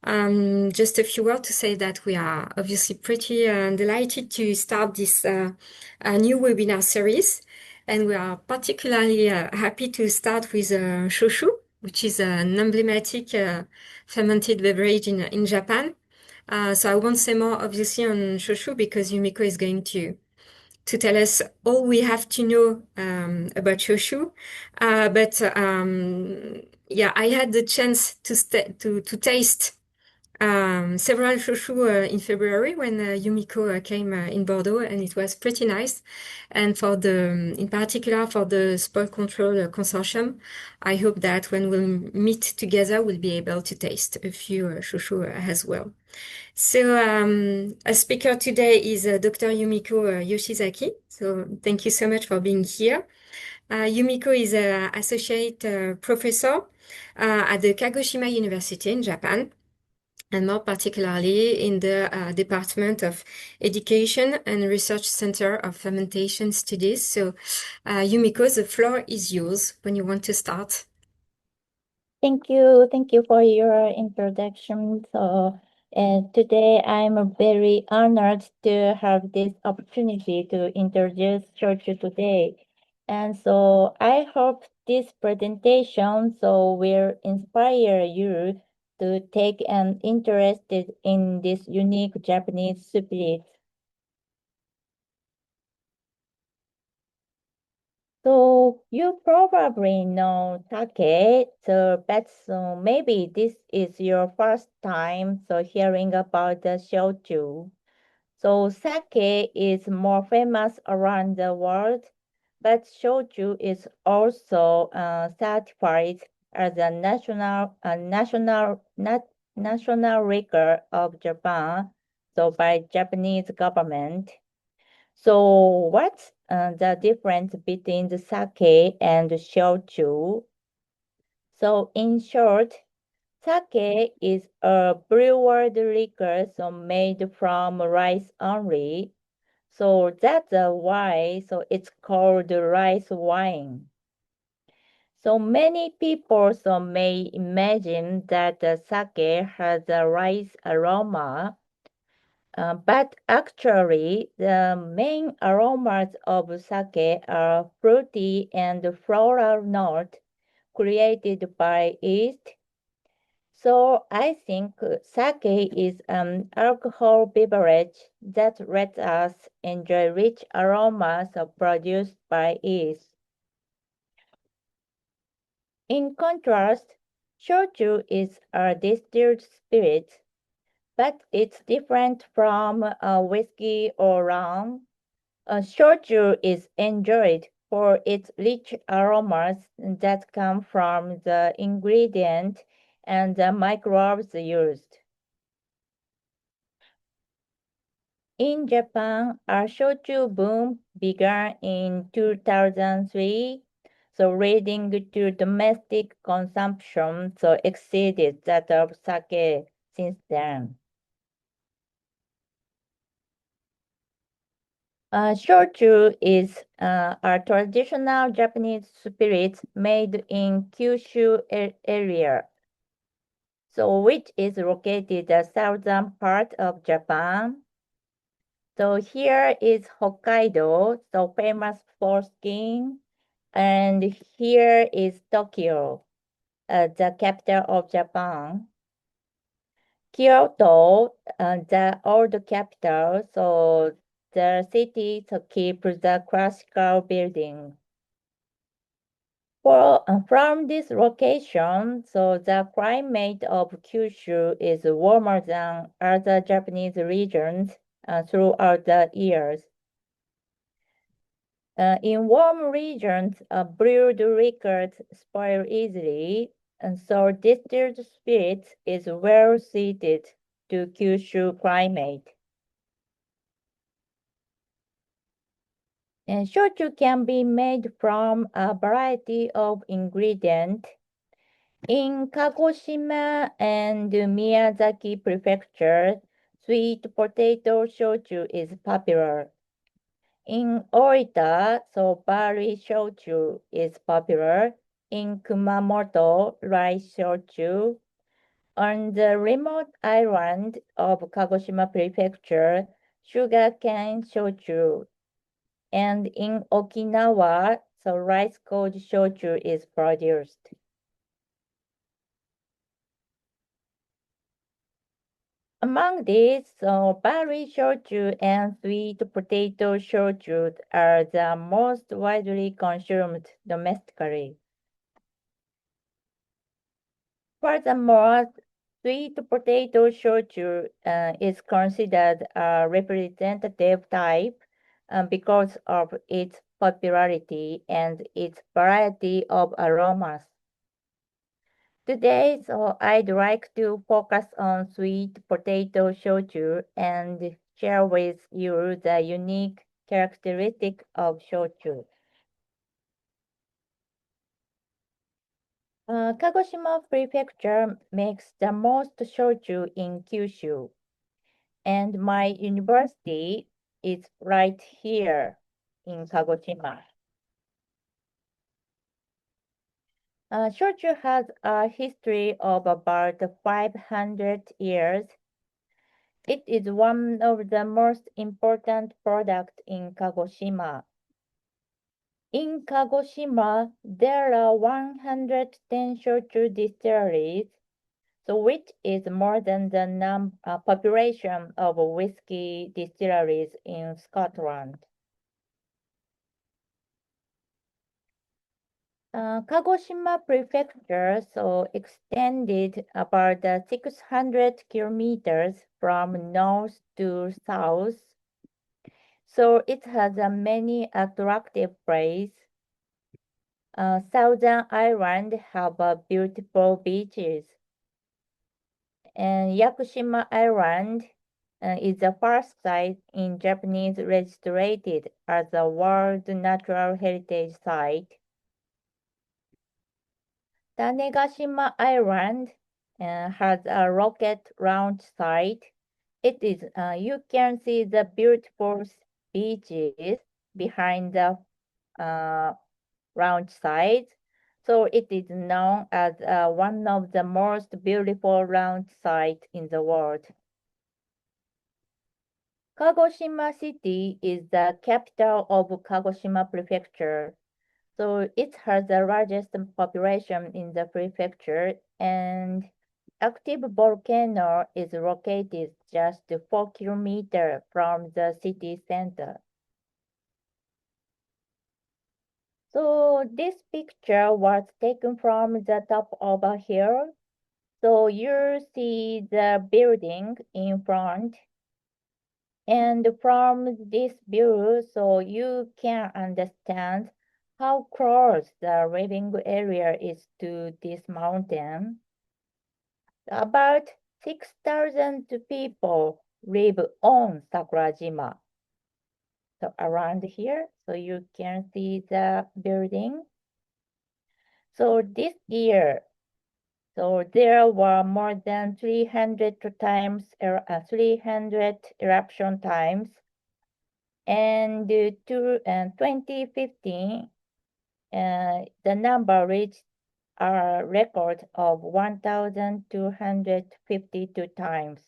Just a few words to say that we are obviously pretty delighted to start this new webinar series. And we are particularly happy to start with Shochu, which is an emblematic fermented beverage in Japan. So I won't say more obviously on Shochu because Yumiko is going to tell us all we have to know about Shochu. Yeah, I had the chance to taste several Shochu in February when Yumiko came in Bordeaux, and it was pretty nice. And for in particular for the SpoilControl consortium, I hope that when we'll meet together, we'll be able to taste a few Shochu as well. So a speaker today is Dr. Yumiko Yoshizaki. So thank you so much for being here. Yumiko is an associate professor at the Kagoshima University in Japan, and more particularly in the Department of Education and Research Center of Fermentation Studies. So Yumiko, the floor is yours when you want to start. Thank you. Thank you for your introduction. So, today I'm very honored to have this opportunity to introduce Shochu today. And so I hope this presentation will inspire you to take an interest in this unique Japanese spirit. So you probably know sake, but maybe this is your first time hearing about the shochu. So sake is more famous around the world, but shochu is also certified as a national liquor of Japan, so by Japanese government. So what's the difference between the sake and the shochu? So in short, sake is a brewed liquor made from rice only. So that's why it's called rice wine. So many people may imagine that the sake has a rice aroma, but actually, the main aromas of sake are fruity and floral notes created by yeast. So I think sake is an alcohol beverage that lets us enjoy rich aromas produced by yeast. In contrast, shochu is a distilled spirit, but it's different from whiskey or rum. Shochu is enjoyed for its rich aromas that come from the ingredient and the microbes used. In Japan, a shochu boom began in 2003, leading to domestic consumption exceeded that of sake since then. Shochu is a traditional Japanese spirit made in Kyushu area, which is located the southern part of Japan. So here is Hokkaido, famous for skiing, and here is Tokyo, the capital of Japan. Kyoto, the old capital, the city keeps the classical building. From this location, the climate of Kyushu is warmer than other Japanese regions throughout the years. In warm regions, brewed liquors spoil easily, and so distilled spirits is well suited to Kyushu climate. And shochu can be made from a variety of ingredients. In Kagoshima and Miyazaki prefecture, sweet potato shochu is popular. In Oita, barley shochu is popular. In Kumamoto, rice shochu. On the remote island of Kagoshima Prefecture, sugarcane shochu, and in Okinawa, so rice called shochu is produced. Among these, berry shochu and sweet potato shochu are the most widely consumed domestically. Furthermore, sweet potato shochu is considered a representative type because of its popularity and its variety of aromas. Today, so I'd like to focus on sweet potato shochu and share with you the unique characteristic of shochu. Kagoshima Prefecture makes the most shochu in Kyushu, and my university is right here in Kagoshima. Shochu has a history of about 500 years. It is one of the most important products in Kagoshima. In Kagoshima, there are 110 shochu distilleries, so which is more than the population of whiskey distilleries in Scotland. Kagoshima Prefecture so extended about 600 kilometers from north to south, so it has many attractive places. Southern Ireland have beautiful beaches, and Yakushima Island is the first site in Japanese registered as a World Natural Heritage Site. Tanegashima Island has a rocket launch site. It is you can see the beautiful beaches behind the launch site. So it is known as one of the most beautiful launch sites in the world. Kagoshima City is the capital of Kagoshima Prefecture. So it has the largest population in the prefecture, and active volcano is located just 4 kilometers from the city center. So this picture was taken from the top of a hill. So you see the building in front. And from this view, so you can understand how close the living area is to this mountain. About 6,000 people live on Sakurajima. So around here, so you can see the building. So this year, so there were more than 300 eruption times, and 2015, the number reached a record of 1,252 times.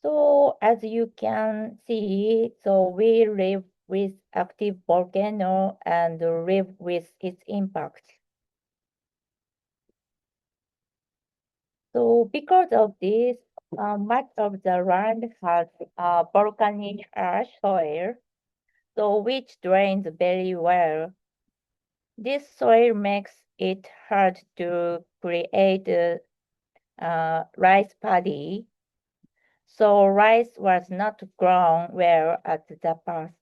So as you can see, so we live with active volcano and live with its impact. So because of this, much of the land has volcanic ash soil, so which drains very well. This soil makes it hard to create rice paddy, so rice was not grown well at the past.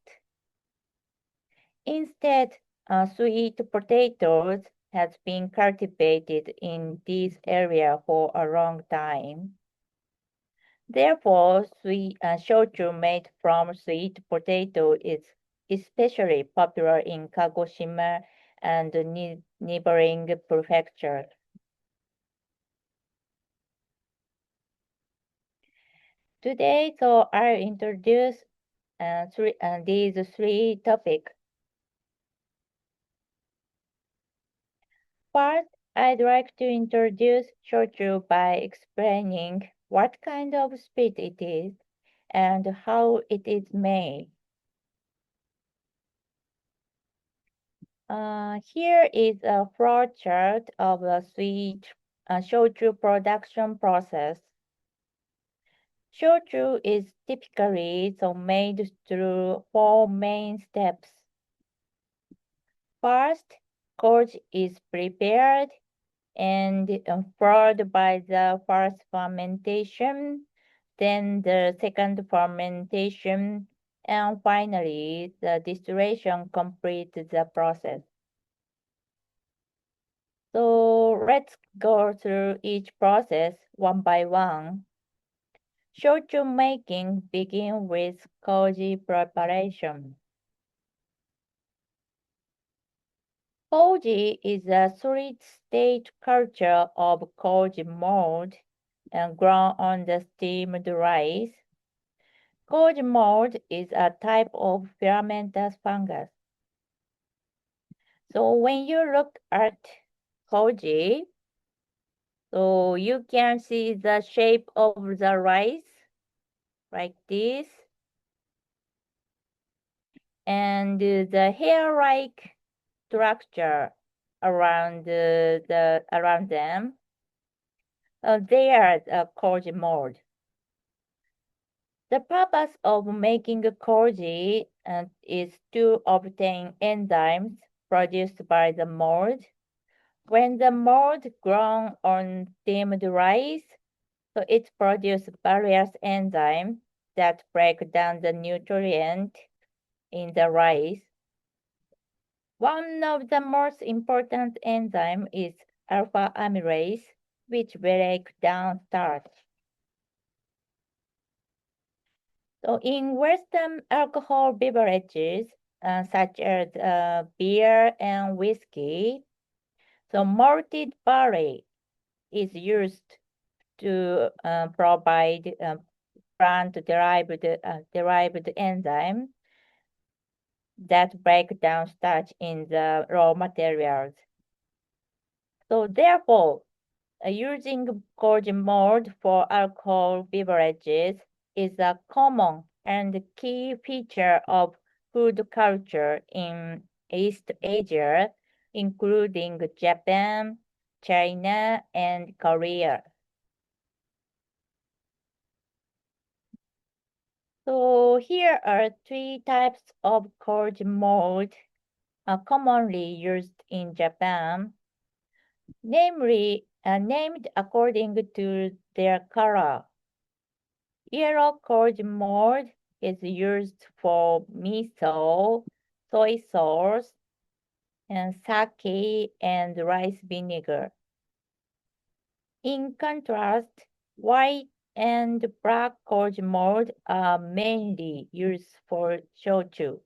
Instead, sweet potatoes has been cultivated in this area for a long time. Therefore, shochu made from sweet potato is especially popular in Kagoshima and neighboring prefectures. Today, so I'll introduce these three topics. First, I'd like to introduce shochu by explaining what kind of spirit it is and how it is made. Here is a flow chart of the sweet shochu production process. Shochu is typically made through four main steps. First, koji is prepared and followed by the first fermentation, then the second fermentation, and finally the distillation completes the process. So let's go through each process one by one. Shochu making begins with koji preparation. Koji is a solid-state culture of koji mold and grown on the steamed rice. Koji mold is a type of filamentous fungus. So when you look at koji, so you can see the shape of the rice like this, and the hair-like structure around around them. They are the koji mold. The purpose of making koji is to obtain enzymes produced by the mold. When the mold grown on steamed rice, so it produces various enzymes that break down the nutrient in the rice. One of the most important enzymes is alpha amylase, which breaks down starch. So in Western alcohol beverages, such as beer and whiskey, so malted barley is used to provide plant-derived enzyme that break down starch in the raw materials. So therefore, using koji mold for alcohol beverages is a common and key feature of food culture in East Asia, including Japan, China, and Korea. So here are three types of koji mold commonly used in Japan, namely named according to their color. Yellow koji mold is used for miso, soy sauce, and sake and rice vinegar. In contrast, white and black koji mold are mainly used for shochu.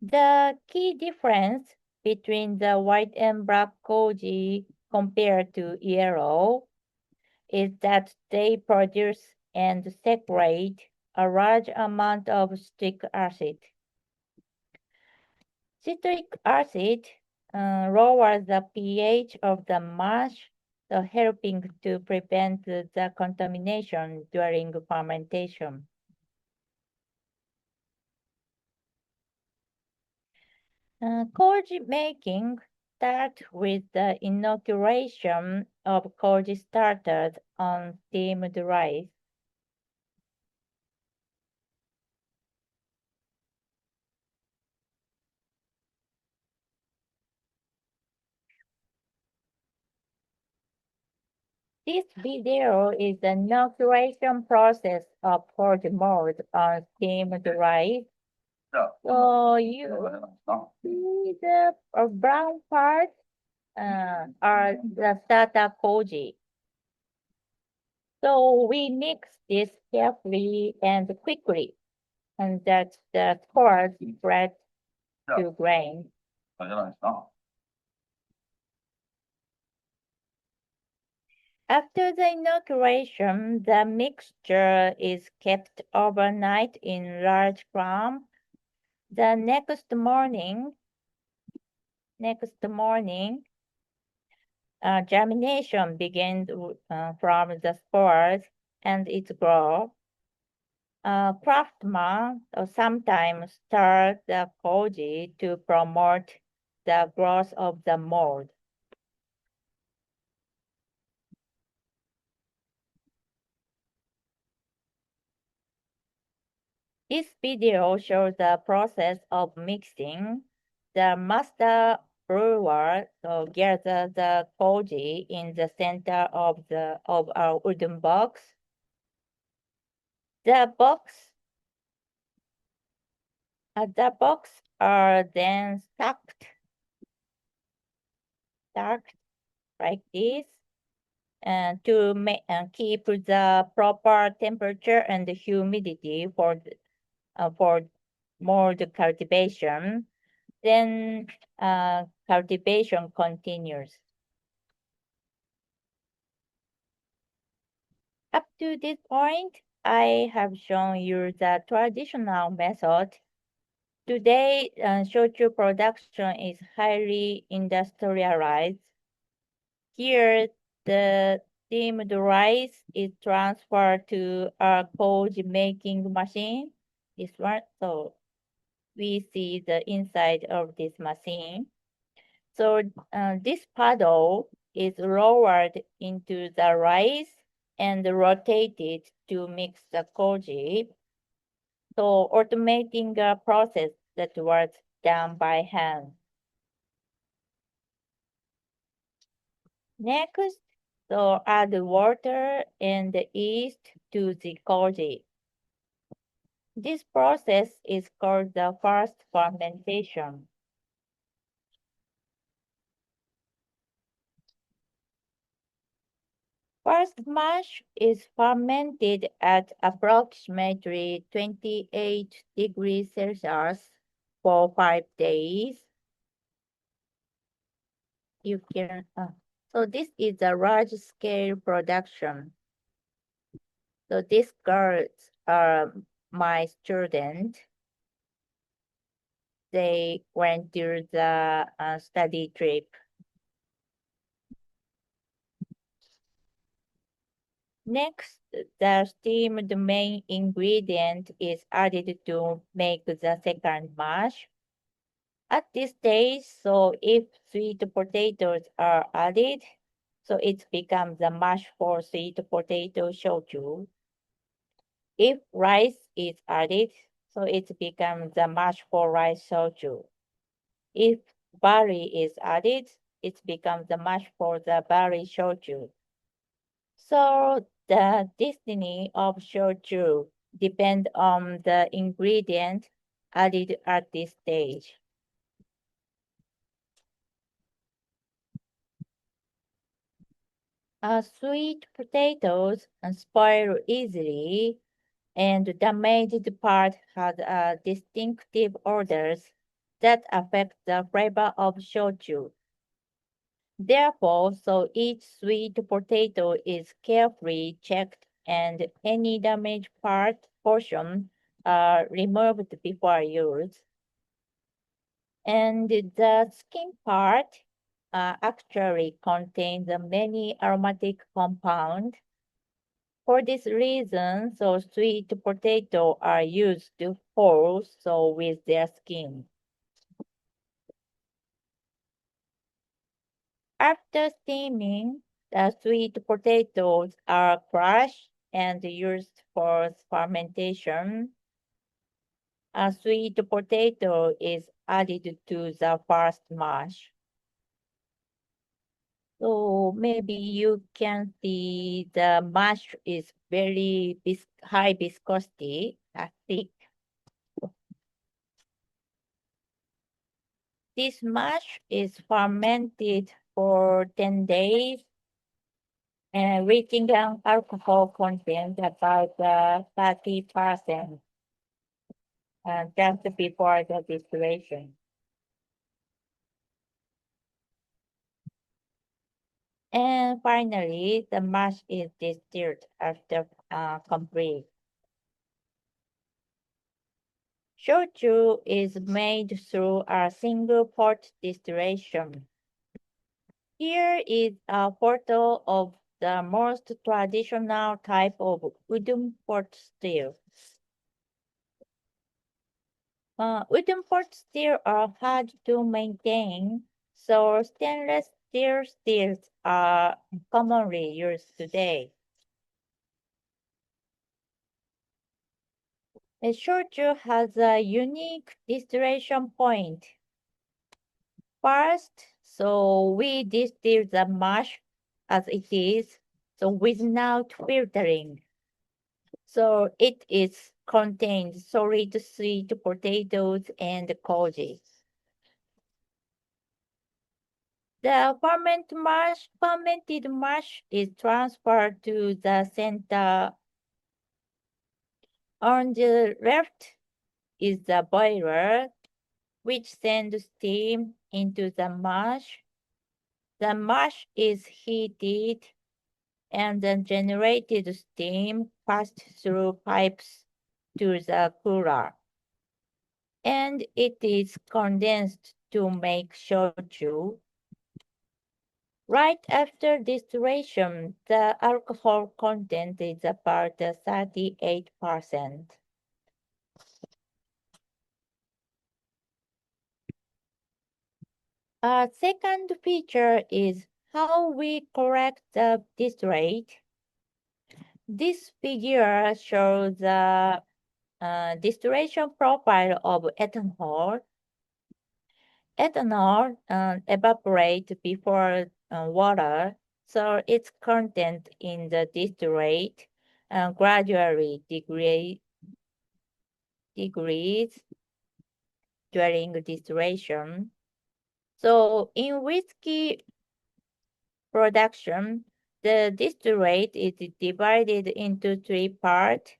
The key difference between the white and black koji compared to yellow is that they produce and secrete a large amount of citric acid. Citric acid lowers the pH of the mash, so helping to prevent the contamination during fermentation. Koji making starts with the inoculation of koji starters on steamed rice. This video is the inoculation process of koji mold on steamed rice. So you see the brown parts are the starter koji. So we mix this carefully and quickly, and that the spores spread to grain. After the inoculation, the mixture is kept overnight in large drum. The next morning, germination begins from the spores and its growth. Craftsmen sometimes stir the koji to promote the growth of the mold. This video shows the process of mixing. The master brewer gathers the koji in the center of our wooden box. The box are then stacked like this, and to keep the proper temperature and humidity for mold cultivation. Then cultivation continues. Up to this point, I have shown you the traditional method. Today, shochu production is highly industrialized. Here, the steamed rice is transferred to a koji making machine. This one, so we see the inside of this machine. So this paddle is lowered into the rice and rotated to mix the koji. So automating a process that was done by hand. Next, so add water and yeast to the koji. This process is called the first fermentation. First mash is fermented at approximately 28 degrees Celsius for 5 days. You can, so this is a large-scale production. So these girls are my student. They went to the study trip. Next, the steamed main ingredient is added to make the second mash. At this stage, so if sweet potatoes are added, so it becomes a mash for sweet potato shochu. If rice is added, so it becomes a mash for rice shochu. If barley is added, it becomes the mash for the barley shochu. So the destiny of shochu depends on the ingredient added at this stage. Sweet potatoes spoil easily, and the damaged part has distinctive odors that affect the flavor of shochu. Therefore, so each sweet potato is carefully checked and any damaged portion are removed before use. And the skin part actually contains many aromatic compounds. For this reason, so sweet potato are used whole, so with their skin. After steaming, the sweet potatoes are crushed and used for fermentation. A sweet potato is added to the first mash. So maybe you can see the mash is very high viscosity, thick. This mash is fermented for 10 days and reaching an alcohol content about 30% just before the distillation. And finally, the mash is distilled after complete. Shochu is made through a single pot distillation. Here is a photo of the most traditional type of wooden pot still. Wooden pot still are hard to maintain, so stainless steel stills are commonly used today. A shochu has a unique distillation point. First, so we distill the mash as it is, so without filtering. So it is contains solid sweet potatoes and koji. The fermented mash is transferred to the center. On the left is the boiler, which sends steam into the mash. The mash is heated and the generated steam passed through pipes to the cooler. And it is condensed to make shochu. Right after distillation, the alcohol content is about 38%. A second feature is how we correct the distillate. This figure shows the distillation profile of ethanol. Ethanol evaporates before water, so its content in the distillate gradually degrades during distillation. So in whiskey production, the distillate is divided into three parts.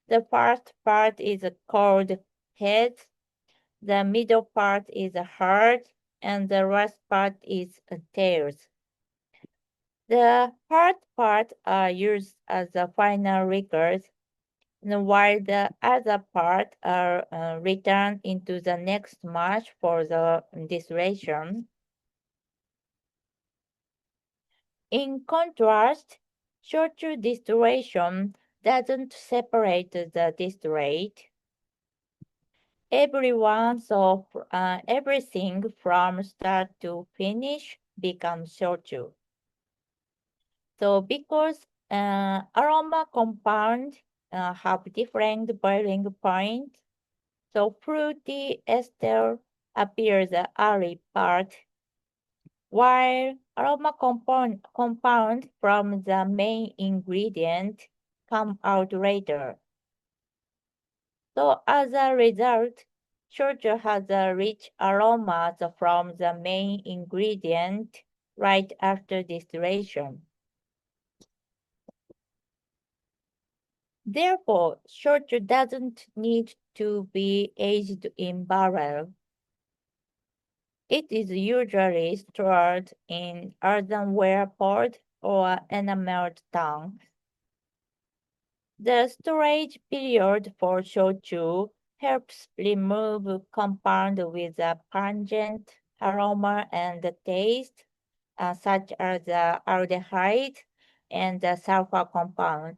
The first part is called head, the middle part is heart, and the last part is tails. The hard part are used as the final records, while the other part are returned into the next mash for the distillation. In contrast, shochu distillation doesn't separate the distillate. Everything from start to finish becomes shochu. So because aroma compounds have different boiling points, so fruity ester appears the early part, while aroma compound from the main ingredient come out later. So as a result, shochu has a rich aromas from the main ingredient right after distillation. Therefore, shochu doesn't need to be aged in barrel. It is usually stored in earthenware pot or enameled tanks. The storage period for shochu helps remove compound with a pungent aroma and taste, such as the aldehyde and the sulfur compound.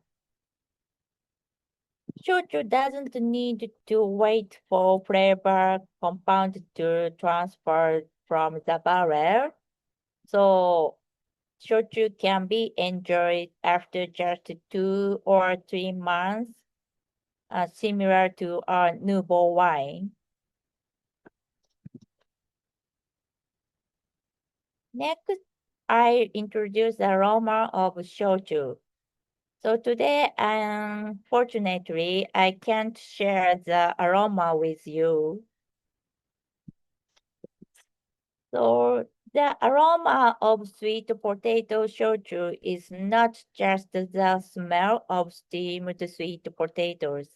Shochu doesn't need to wait for flavor compound to transfer from the barrel, so shochu can be enjoyed after just 2 or 3 months, similar to a nouveau wine. Next, I introduce the aroma of shochu. So today, unfortunately, I can't share the aroma with you. So the aroma of sweet potato shochu is not just the smell of steamed sweet potatoes.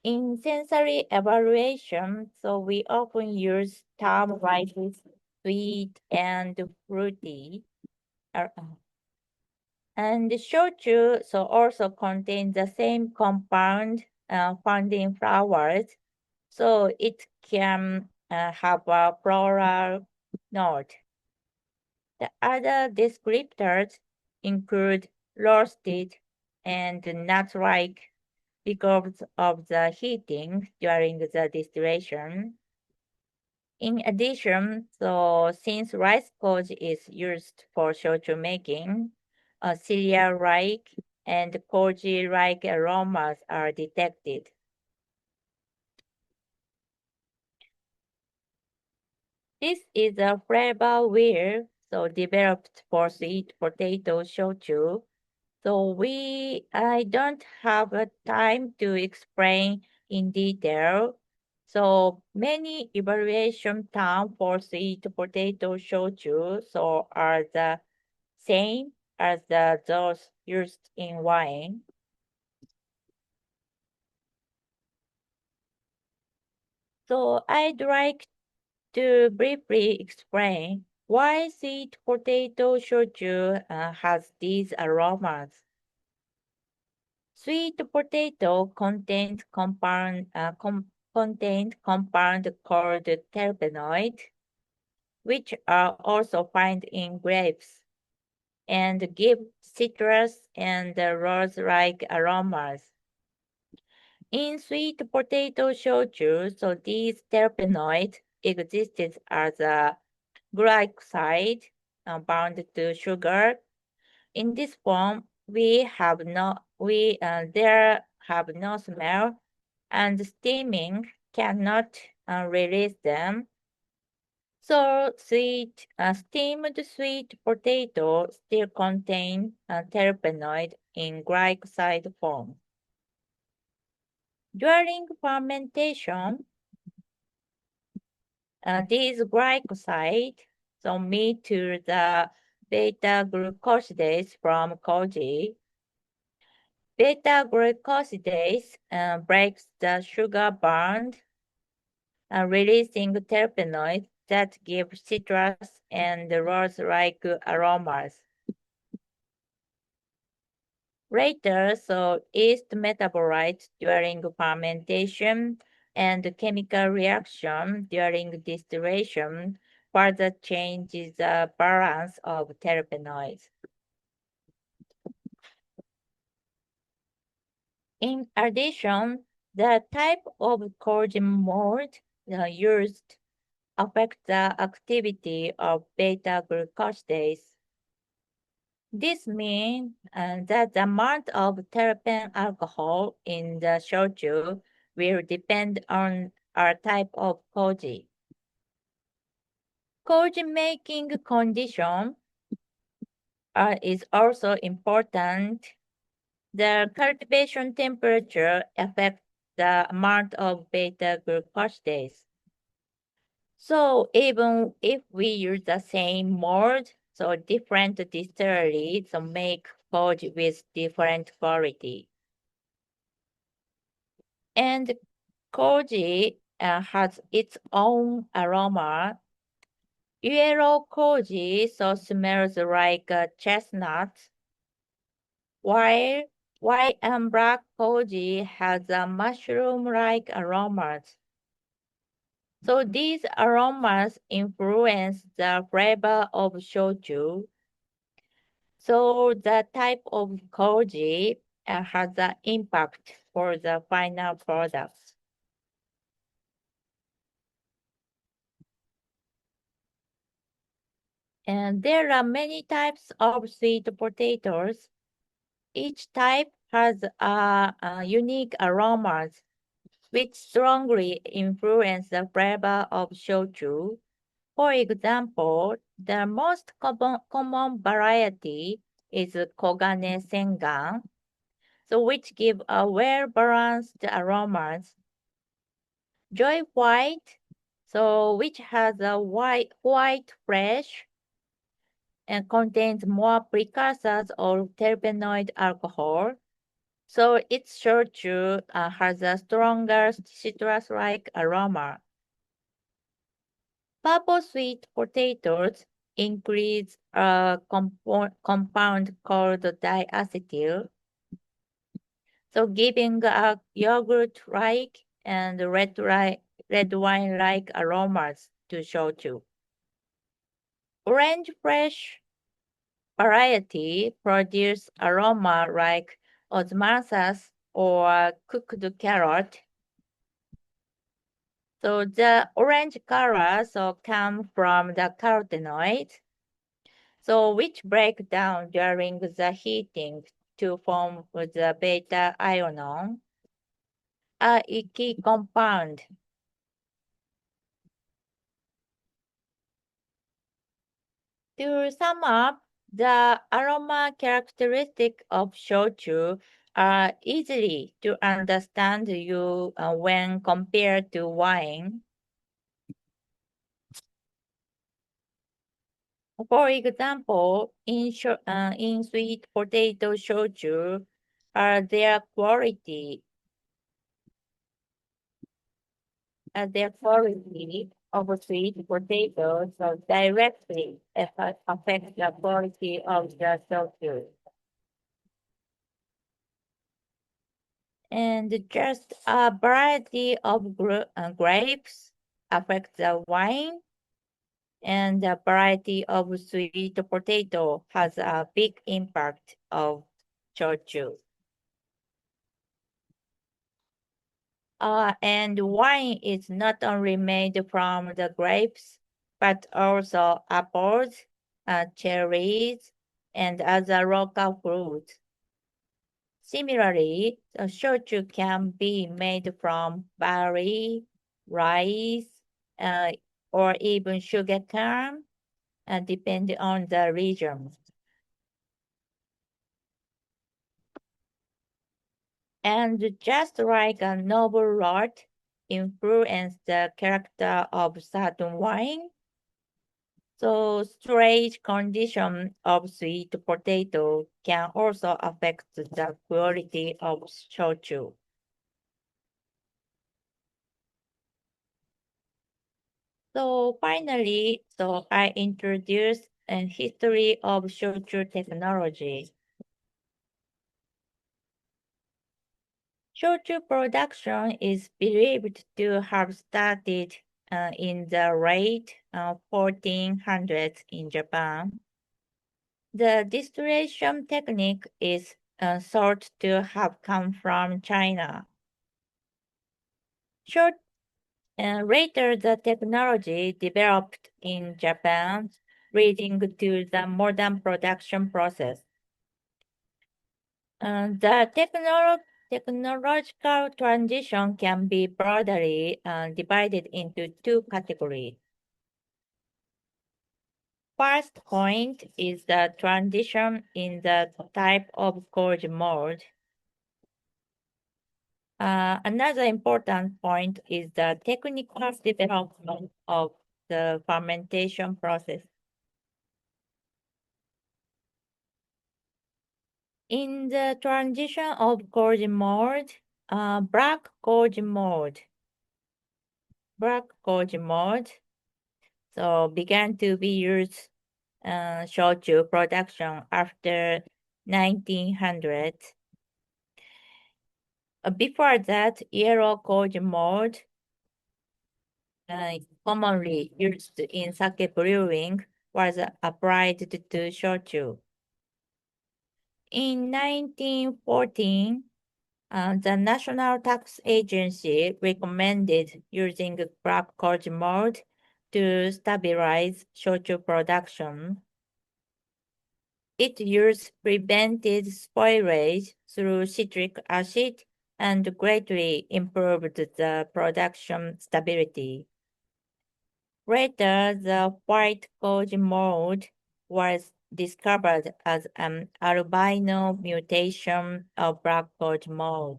In sensory evaluation, so we often use terms like sweet and fruity. Uh, And the shochu so also contains the same compound found in flowers, so it can have a floral note. The other descriptors include roasted and nut-like because of the heating during the distillation. In addition, since rice koji is used for shochu making, cereal-like and koji-like aromas are detected. This is a flavor wheel, developed for sweet potato shochu. I don't have a time to explain in detail. So many evaluation terms for sweet potato shochu are the same as those used in wine. So I'd like to briefly explain why sweet potato shochu has these aromas. Sweet potato contained compound called terpenoid, which are also found in grapes, and give citrus and rose-like aromas. In sweet potato shochu, these terpenoids existed as a glycoside bound to sugar. In this form, there have no smell, and steaming cannot release them. So steamed sweet potato still contain terpenoid in glycoside form. During fermentation, these glycosides meet to the beta glucosidase from koji. Beta glucosidase breaks the sugar bond, releasing terpenoids that give citrus and rose-like aromas. Later, yeast metabolites during fermentation and chemical reaction during distillation further changes the balance of terpenoids. In addition, the type of koji mold used affects the activity of beta glucosidase. This means that the amount of terpene alcohol in the shochu will depend on our type of koji. Koji making condition is also important. The cultivation temperature affects the amount of beta glucosidase. So even if we use the same mold, different distilleries make koji with different quality. And koji has its own aroma. Yellow koji smells like chestnuts, while white and black koji has a mushroom-like aromas. So these aromas influence the flavor of shochu. So the type of koji has an impact for the final product. And there are many types of sweet potatoes. Each type has a unique aromas, which strongly influence the flavor of shochu. For example, the most common variety is Kogane Sengan, which give a well-balanced aromas. Joy White, which has a white flesh and contains more precursors of terpenoid alcohol. So its shochu has a stronger citrus-like aroma. Purple sweet potatoes includes a compound called diacetyl, giving a yogurt-like and red wine-like aromas to shochu. orange fresh variety produce aroma like osmanthus or cooked carrot. So the orange color come from the carotenoid, which break down during the heating to form the beta ion, a key compound. To sum up, the aroma characteristic of shochu are easily to understand you when compared to wine. For example, in sweet potato shochu, their quality of sweet potatoes directly affect the quality of the shochu. And just a variety of grapes affect the wine, and the variety of sweet potato has a big impact of shochu. And wine is not only made from the grapes, but also apples, cherries, and other local fruits. Similarly, the shochu can be made from barley, rice, uh, or even sugarcane, depending on the region. And just like a noble art influenced the character of certain wine, so storage condition of sweet potato can also affect the quality of shochu. So finally, I introduced a history of shochu technology. Shochu production is believed to have started in the late 1400s in Japan. The distillation technique is thought to have come from China. Short, Later, the technology developed in Japan, leading to the modern production process. The technological transition can be broadly divided into two categories. First point is the transition in the type of cold mold. Another important point is the technical development of the fermentation process. In the transition of cold mold, black cold mold, began to be used shochu production after 1900. Before that, yellow cold mold, commonly used in sake brewing, was applied to shochu. In 1914, the National Tax Agency recommended using black cold mold to stabilize shochu production. Its use prevented spoilage through citric acid and greatly improved the production stability. Later, the white cold mold was discovered as an albino mutation of black cold mold.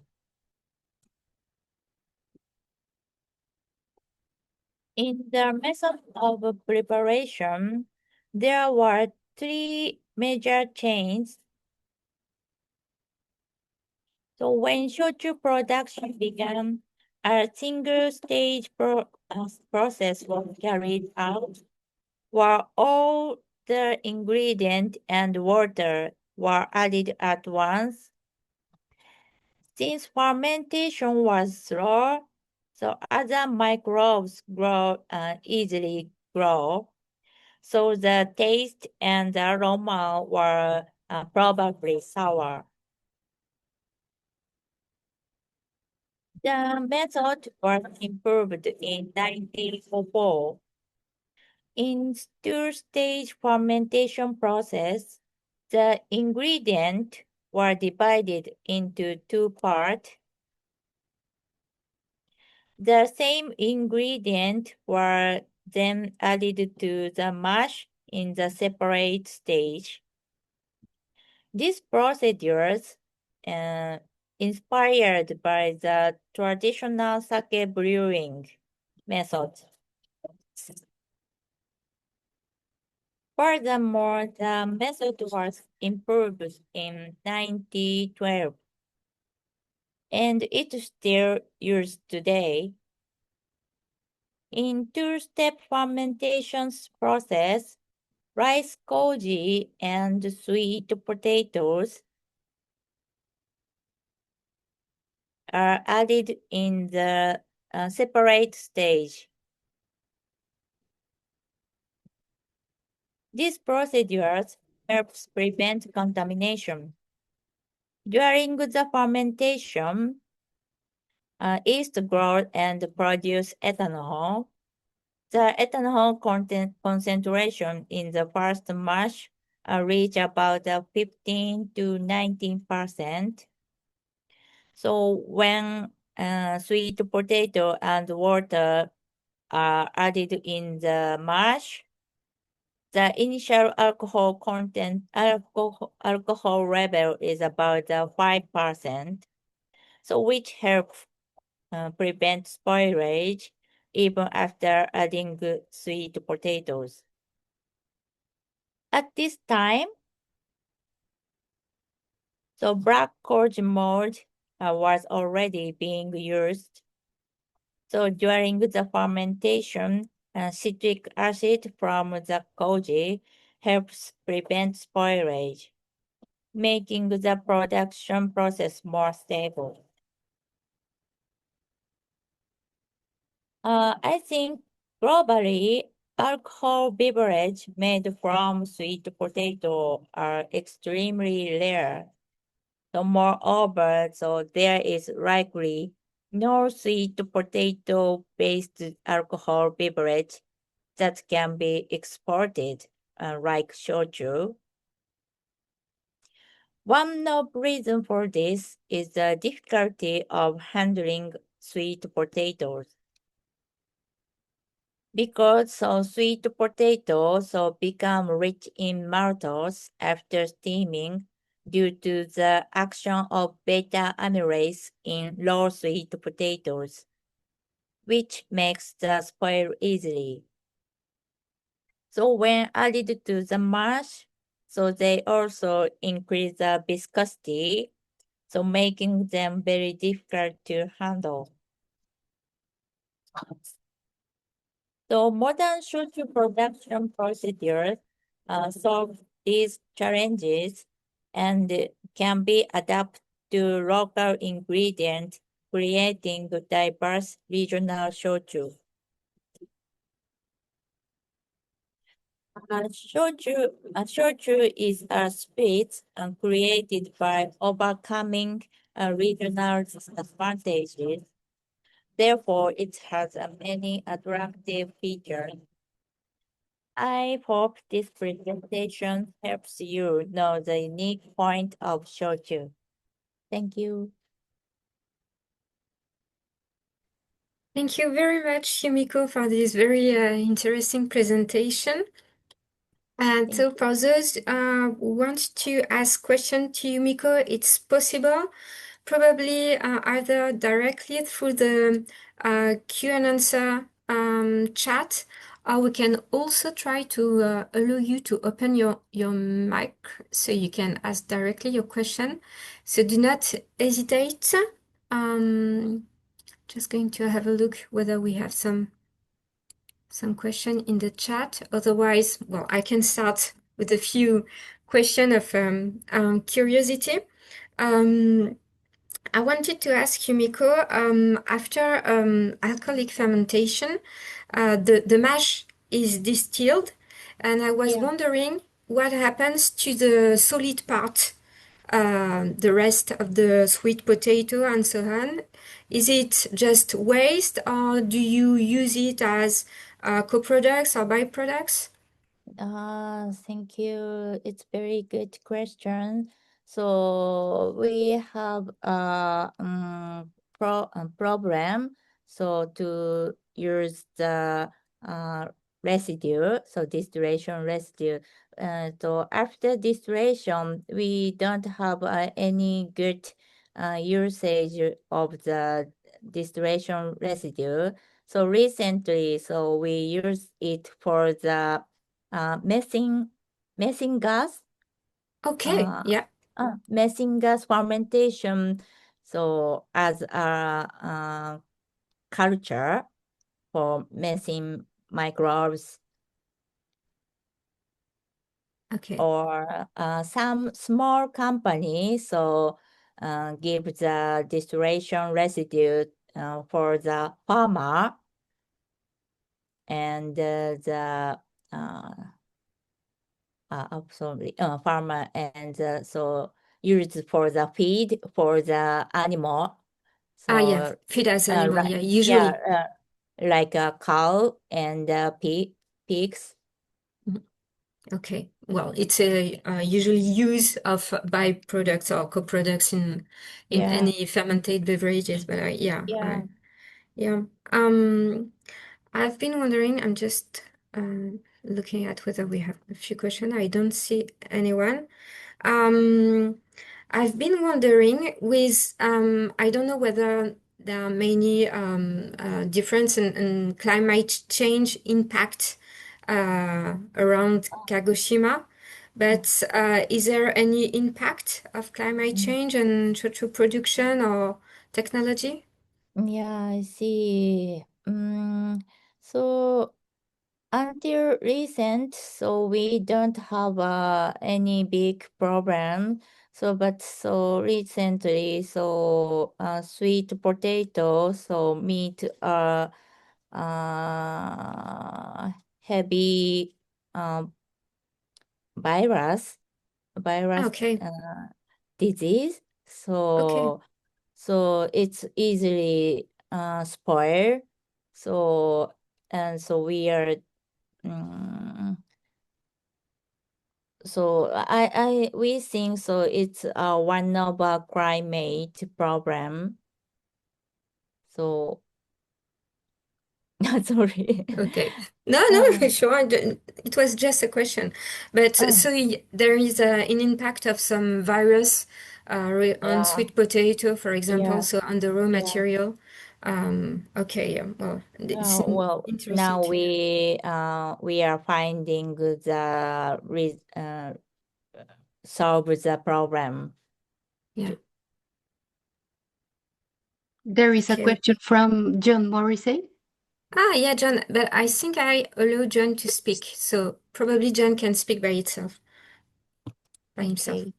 In the method of preparation, there were three major chains. So when shochu production began, a single stage process was carried out where all the ingredient and water were added at once. Since fermentation was slow, other microbes easily grow. so the taste and the aroma were probably sour. The method was improved in 1904. In two-stage fermentation process, the ingredients were divided into two parts. The same ingredient were then added to the mash in the separate stage. These procedures, uh, inspired by the traditional sake brewing method. Furthermore, the method was improved in 1912, and it is still used today. In two-step fermentation process, rice koji and sweet potatoes are added in the separate stage. These procedures helps prevent contamination. During the fermentation, yeast grow and produce ethanol. The ethanol content concentration in the first mash reach about 15 to 19%. So when sweet potato and water are added in the mash, the initial alcohol level is about 5%, so which helps prevent spoilage even after adding sweet potatoes. At this time, so black cork mold was already being used. So during the fermentation, citric acid from the koji helps prevent spoilage, making the production process more stable. I think globally, alcohol beverage made from sweet potato are extremely rare. So moreover, so there is likely no sweet potato-based alcohol beverage that can be exported, like shochu. One of reason for this is the difficulty of handling sweet potatoes. Because sweet potatoes become rich in maltose after steaming due to the action of beta amylase in raw sweet potatoes, which makes the spoil easily. So when added to the mash, so they also increase the viscosity, so making them very difficult to handle. So modern shochu production procedures solve these challenges and can be adapted to local ingredients, creating diverse regional shochu. Shochu is a spirit created by overcoming regional disadvantages. Therefore, it has many attractive features. I hope this presentation helps you know the unique point of shochu. Thank you. Thank you very much, Yumiko, for this very interesting presentation. And so for those who want to ask questions to Yumiko, it's possible, probably either directly through the Q and answer chat, or we can also try to allow you to open your mic so you can ask directly your question. So do not hesitate. Just going to have a look whether we have some question in the chat. Otherwise, well, I can start with a few questions of curiosity. I wanted to ask Yumiko, after alcoholic fermentation, the mash is distilled. and I was Yeah. wondering what happens to the solid part, the rest of the sweet potato and so on. Is it just waste, or do you use it as co-products or byproducts? Thank you. It's very good question. So we have a problem. So to use the uh, residue, so distillation residue. So after distillation, we don't have any good usage of the distillation residue. So recently, so we use it for the methane gas, Okay, uh, yeah. methane gas fermentation. So as a culture for methane microbes, Okay. or some small companies so give the distillation residue for the farmer, and the uh, absolutely. Farmer, and so used for the feed for the animal. Ah, yeah. So, Feed as animal, right, yeah, yeah, usually. like a cow and pigs. Mhm. Okay. Well, it's a usually use of byproducts or co-products in Yeah, any fermented beverages, but yeah. yeah. Um, I've been wondering, I'm just looking at whether we have a few questions. I don't see anyone. Um, I've been wondering with, I don't know whether there are many difference in climate change impact around Kagoshima, Mm, but is there any impact of climate mm. change on shochu production or technology? Yeah, I see. So until recent, so we don't have any big problem. So, but so recently, so sweet potato, so meat, heavy uh, virus, virus Okay, disease. okay, So it's easily spoiled. So, and so we are. mm So we think so it's one of a climate problem. So sorry. okay. No, Uh, no, sure. It was just a question. But uh, so there is an impact of some virus on yeah, sweet potato, for example, yeah, so on the raw yeah. material. Okay, yeah. Well, it's Well, interesting now to know. we are finding the solve the problem. Yeah. There is a Okay. question from John Morrissey. Ah, yeah, John. But I think I allow John to speak, so probably John can speak by himself. Okay.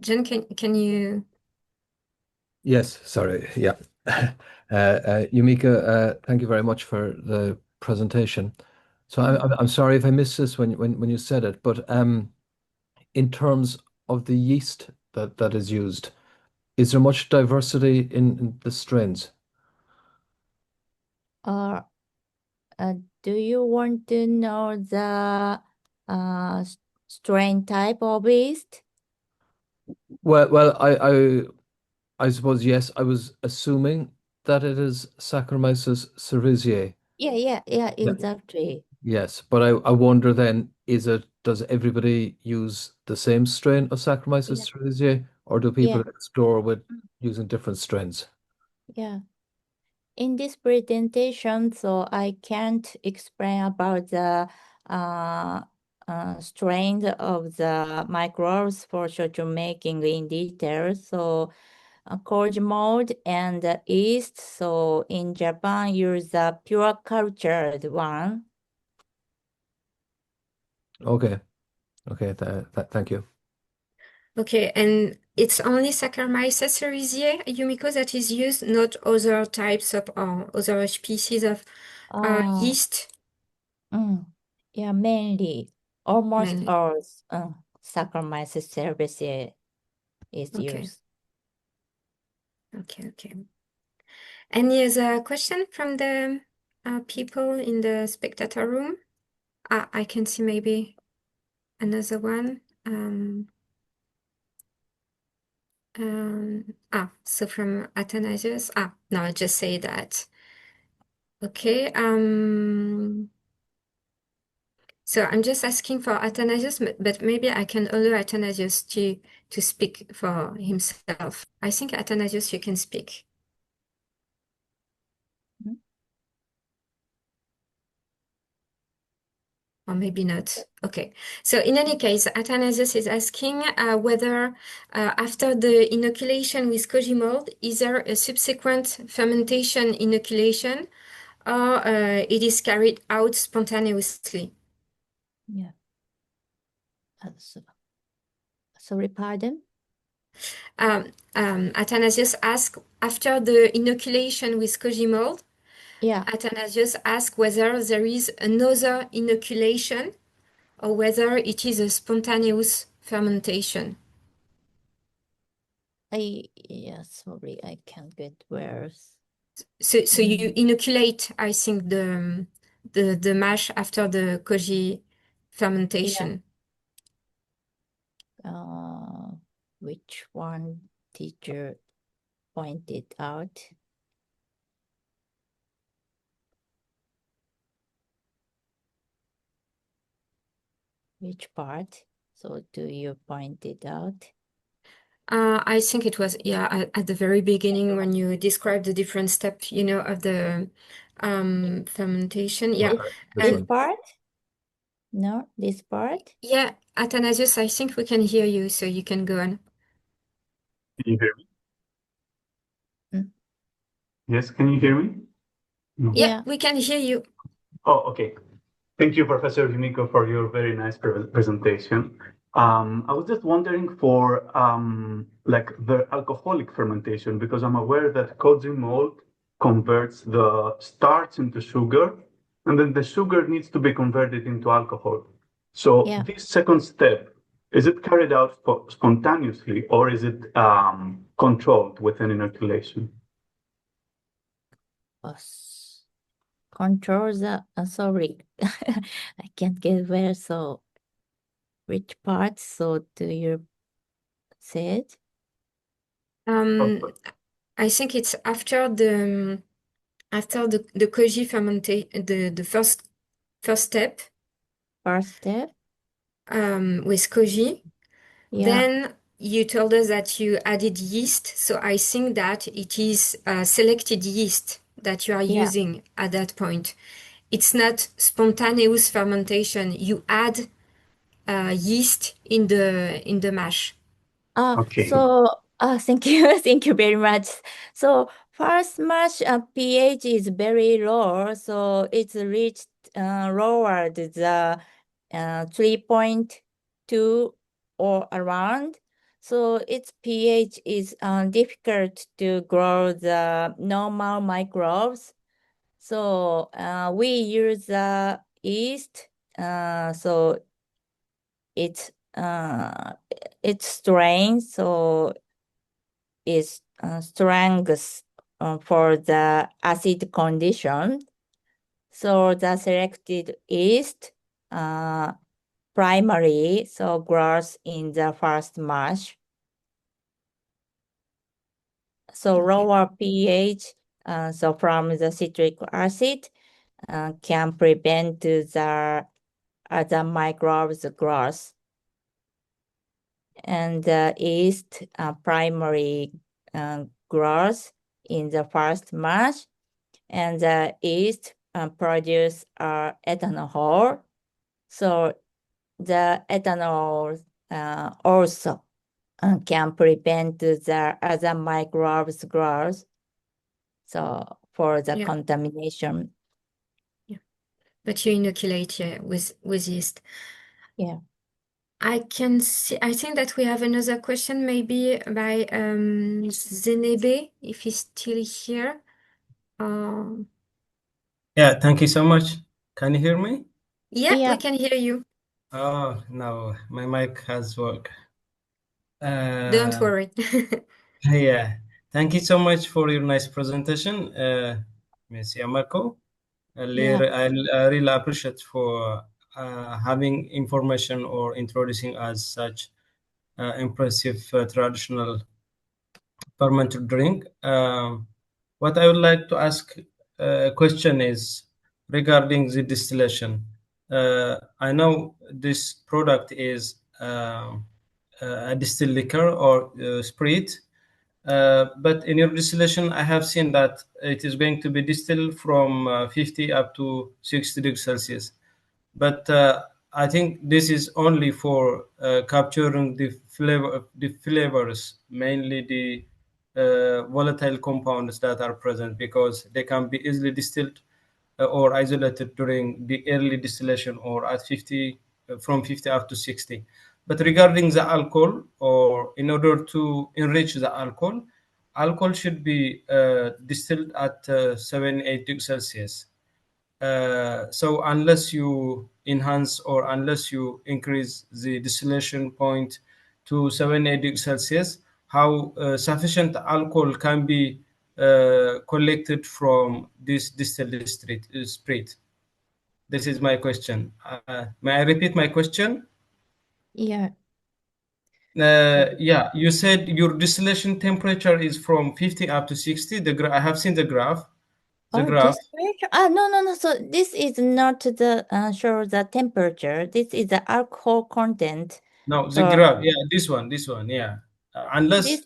John, can you? Yes, sorry. Yeah. Yumika, thank you very much for the presentation. So Mm. I'm sorry if I missed this when you said it, but in terms of the yeast that is used, is there much diversity in the strains? Uh, uh, do you want to know the strain type of yeast? Well, I suppose yes. I was assuming that it is Saccharomyces cerevisiae. Yeah, Yeah. exactly. Yes, but I wonder then, does everybody use the same strain of Yeah, Saccharomyces cerevisiae, or do yeah, people explore with mm, using different strains? yeah. In this presentation, so I can't explain about the uh, strain of the microbes for shochu making in detail. So, cold mode and the yeast. So in Japan, use the pure cultured one. Okay, okay, thank you. Okay, and it's only Saccharomyces cerevisiae, Yumiko, that is used, not other types of or other species of Uh, yeast. mm. Yeah, mainly. Almost Mainly. all Saccharomyces cerevisiae is Okay. used. Okay. Any other question from the people in the spectator room? I can see maybe another one. So from Athanasius. No, I just say that. Okay. So I'm just asking for Athanasius, but maybe I can allow Athanasius to speak for himself. I think Athanasius, you can speak. Mhm. Or maybe not. Okay. So in any case, Athanasius is asking whether after the inoculation with koji mold, is there a subsequent fermentation inoculation or it is carried out spontaneously? Yeah. Sorry, pardon? Athanasius asks, after the inoculation with koji mold, Yeah. Athanasius asks whether there is another inoculation or whether it is a spontaneous fermentation. Sorry, I can't get words. So you inoculate, I think, the mash after the koji fermentation. Which one teacher pointed out? Which part? So do you point it out? I think it was, at the very beginning when you described the different steps, of the fermentation. Yeah. This This one. part? No, this part? Yeah, Athanasius, I think we can hear you, so you can go on. Can you hear me? Mm. Yes, can you hear me? No. Yeah, we can hear you. Oh, okay. Thank you, Professor Yumiko, for your very nice presentation. I was just wondering for like the alcoholic fermentation, because I'm aware that koji mold converts the starch into sugar, and then the sugar needs to be converted into alcohol. So Yeah. this second step, is it carried out spontaneously or is it controlled with an inoculation? Control the, sorry, I can't get where, so which part, so do you say it? I think it's after the koji fermentation, the first step First step? with koji. Yeah. Then you told us that you added yeast, so I think that it is selected yeast that you are Yeah. using at that point. It's not spontaneous fermentation. You add yeast in the mash. Okay. So thank you, thank you very much. So first mash pH is very low, so it's reached lower the 3.2 or around. So its pH is difficult to grow the normal microbes. So we use the yeast. So it's strain, so is strength for the acid condition. So the selected yeast primary, so grows in the first mash. So Okay. lower pH, so from the citric acid, can prevent the other microbes growth. And the yeast primary grows in the first mash, and the yeast produce ethanol. So the ethanol also can prevent the other microbes growth. So for the contamination. Yeah, but you inoculate with yeast. Yeah. I can see. I think that we have another question, maybe by Zenebe, if he's still here. Yeah, thank you so much. Can you hear me? Yeah, we Yeah. can hear you. Oh, no, my mic has worked. Don't worry. Yeah, thank you so much for your nice presentation, Ms. Yamako. Yeah. I really appreciate for having information or introducing us such impressive traditional fermented drink. What I would like to ask a question is regarding the distillation. I know this product is a distilled liquor or spirit, but in your distillation, I have seen that it is going to be distilled from 50 up to 60 degrees Celsius. But I think this is only for capturing the flavors, mainly the volatile compounds that are present, because they can be easily distilled or isolated during the early distillation or at 50 from 50 up to 60. But regarding the alcohol, or in order to enrich the alcohol should be distilled at 7-8 degrees Celsius. So unless you enhance or unless you increase the distillation point to 7-8 degrees Celsius, how sufficient alcohol can be collected from this distilled spirit? This is my question. May I repeat my question? Yeah. Yeah, you said your distillation temperature is from 50 up to 60. I have seen the graph. The Oh, graph. distillation. No. So this is not the show the temperature. This is the alcohol content. No, the So graph. Yeah, this one. Yeah. Unless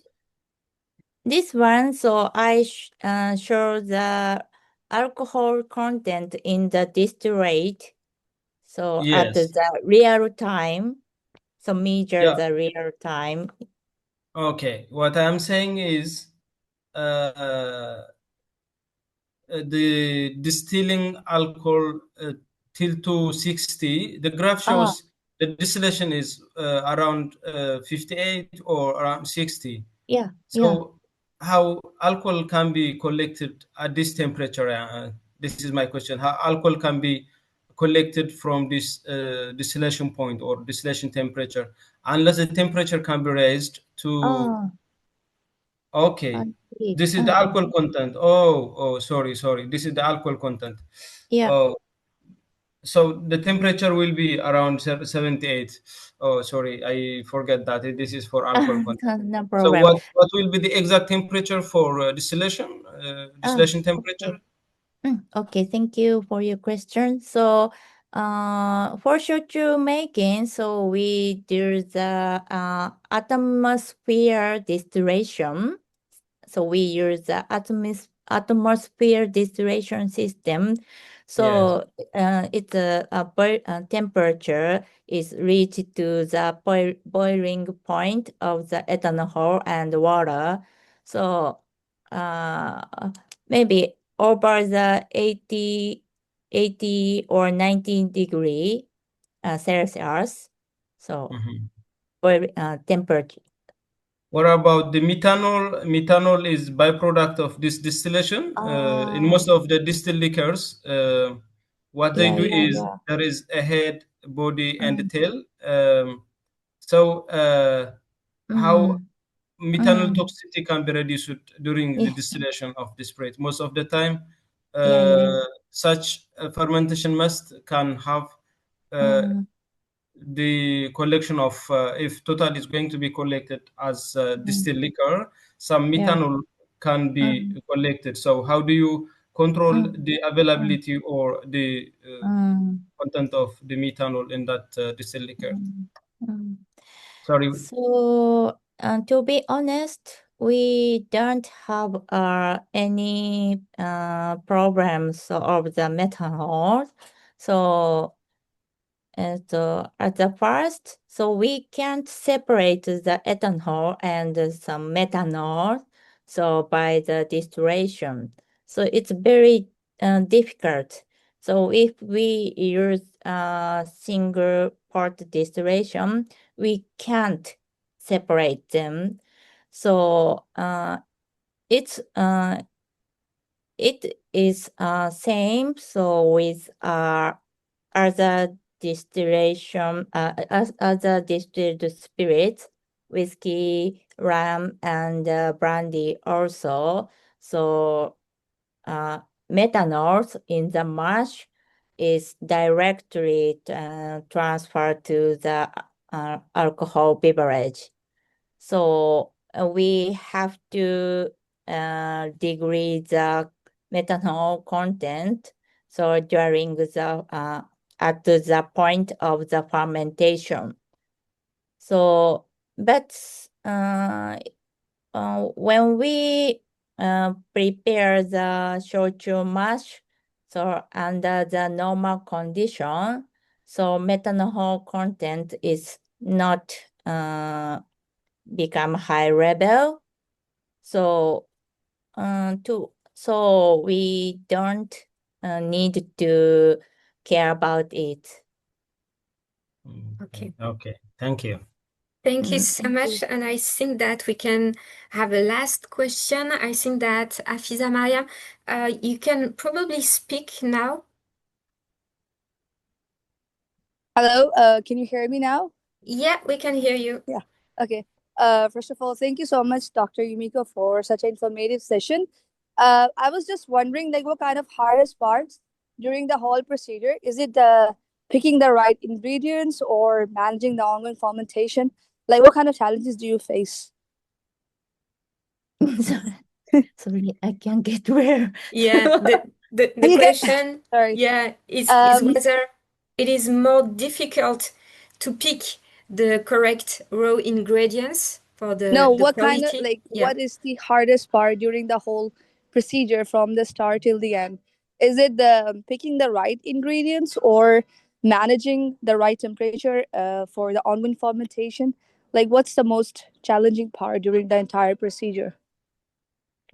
this one. So I show the alcohol content in the distillate. So at yes. the real time. So measure Yeah. the real time. Okay. What I'm saying is, the distilling alcohol till to 60. The graph Ah, shows the distillation is around 58 or around 60. yeah. So how alcohol can be collected at this temperature? This is my question. How alcohol can be collected from this distillation point or distillation temperature, unless the temperature can be raised to. Oh, I Okay, see. this is the alcohol content. Sorry. This is the alcohol content. Yeah. Oh, so the temperature will be around 78. Oh, sorry, I forget that. This is for alcohol content. No So problem. what will be the exact temperature for distillation? Distillation temperature? Okay, thank you for your question. So, for shochu making, so we do the atmosphere distillation. So we use the atmosphere distillation system. Yes. So it's temperature is reached to the boiling point of the ethanol and water. So maybe over the 80 or 90 degree Celsius. So temperature. What about the methanol? Methanol is byproduct of this distillation. In most of the distilled liquors, what they Yeah, do yeah, is yeah. there is a head, body, and a tail. So how methanol toxicity can be reduced during the Yeah, distillation of the spirit? Most of the time, yeah. such fermentation must can have Mm, the collection of if total is going to be collected as mm, distilled liquor, some yeah. methanol can be Mm, collected. So how do you control mm, the mm, availability or the mm, content of the methanol in that distilled liquor? mm, mm. Sorry. So, to be honest, we don't have any problems of the methanol. So, at the first, so we can't separate the ethanol and some methanol. So by the distillation, so it's very difficult. So if we use single part distillation, we can't separate them. So it is same. So with other distillation, other distilled spirits, whiskey, rum, and brandy also. So methanol in the mash is directly transferred to the alcohol beverage. So we have to degree the methanol content. So during the at the point of the fermentation. So but when we prepare the shochu mash, so under the normal condition, so methanol content is not become high level. So we don't need to care about it. Okay. Okay. Thank you. Thank you so much. And I think that we can have a last question. I think that Afiza Mariam, you can probably speak now. Hello, can you hear me now? Yeah, we can hear you. Yeah. Okay. First of all, thank you so much, Dr. Yumiko, for such an informative session. I was just wondering, like, what kind of hardest parts during the whole procedure? Is it picking the right ingredients or managing the ongoing fermentation? Like, what kind of challenges do you face? Sorry, I can't get where. Yeah, the You get- question, Sorry. yeah, is Um, whether it is more difficult to pick the correct raw ingredients for No, the what kind of quality. Yeah. what is the hardest part during the whole procedure from the start till the end? Is it the picking the right ingredients or managing the right temperature for the ongoing fermentation? Like, what's the most challenging part during the entire procedure?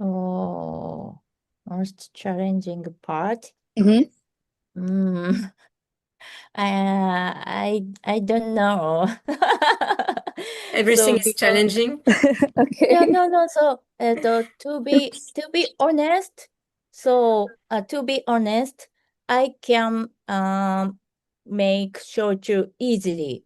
Oh, most challenging part. Mm-hmm. I don't know. Everything So is challenging. Okay. no. So to be honest, I can make shochu easily.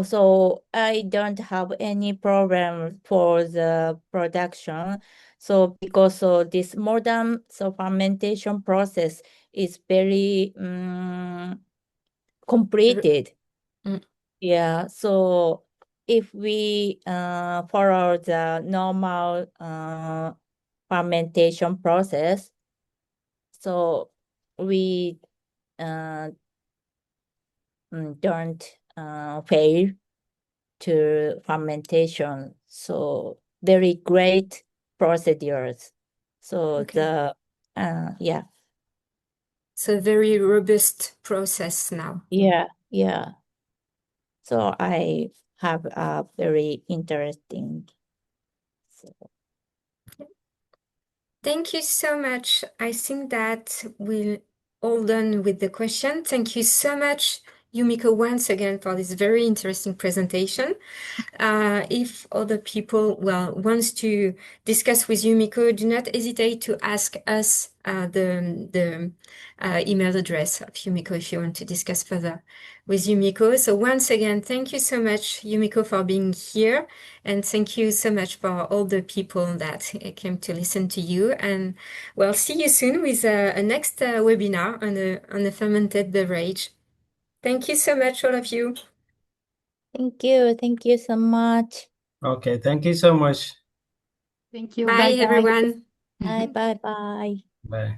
So I don't have any problem for the production. So because this modern fermentation process is very completed. Mm. Yeah. So if we follow the normal fermentation process, so we don't fail to fermentation. So very great procedures. So Okay. yeah. So very robust process now. Yeah. So I have a very interesting. Thank you so much. I think that we're all done with the question. Thank you so much, Yumiko, once again for this very interesting presentation. If other people wants to discuss with Yumiko, do not hesitate to ask us the email address of Yumiko if you want to discuss further with Yumiko. So once again, thank you so much, Yumiko, for being here, and thank you so much for all the people that came to listen to you. And we'll see you soon with a next webinar on a fermented beverage. Thank you so much, all of you. Thank you so much. Okay. Thank you so much. Thank you. Bye, everyone. Bye. Bye.